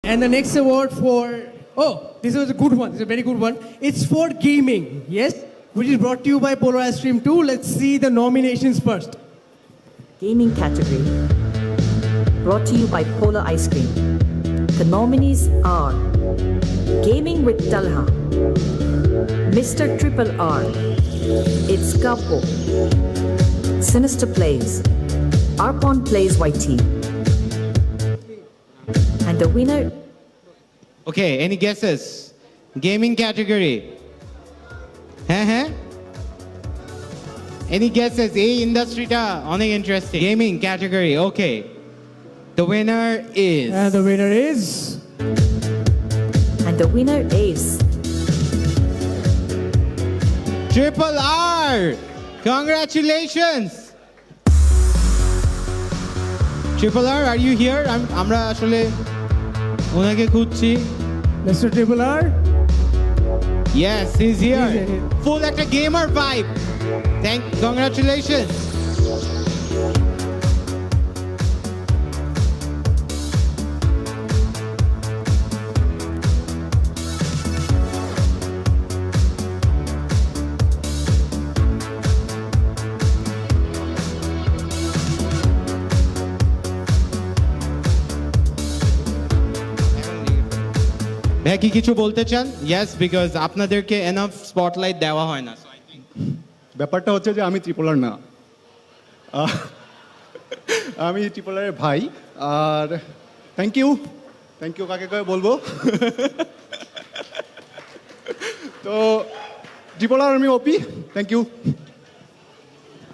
And the next award for, oh, this was a good one. This is a very good one. It's for gaming, yes? Which is brought to you by Polar Ice Cream 2. Let's see the nominations first. Gaming category. Brought to you by Polar Ice Cream. The nominees are Gaming with Talha, Mr. Triple R, It's Capo, Sinister Plays, Arpon Plays YT. And the winner, Okay, any guesses? Gaming category. হ্যাঁ Any guesses? এই ইন্ডাস্ট্রিটা অনেক interesting. Gaming category, okay. The winner is And the winner is... and the winner is Triple R. Congratulations. Triple R, are you here? আমরা আসলে ওনাকে খুঁজছি। Mr. Triple R. Yes, he's here. He's here. Full একটা gamer vibe. Congratulations. ভাইয়া কি কিছু বলতে চান? ইয়েস, বিকজ আপনাদেরকে এনাফ স্পটলাইট দেওয়া হয় না। ব্যাপারটা হচ্ছে যে আমি ত্রিপোলার না, আমি ত্রিপোলারের ভাই। আর থ্যাংক ইউ কাকে কাকে বলবো। তো ত্রিপোলার আমি ওপি, থ্যাংক ইউ।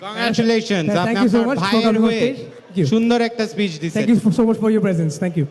কংগ্রাচুলেশনস, Thank আপনি you so আপনার much for ভাইয়ের coming on হয়ে stage. Thank you. সুন্দর একটা স্পিচ দিয়েছেন। Thank you so much for your presence. Thank you.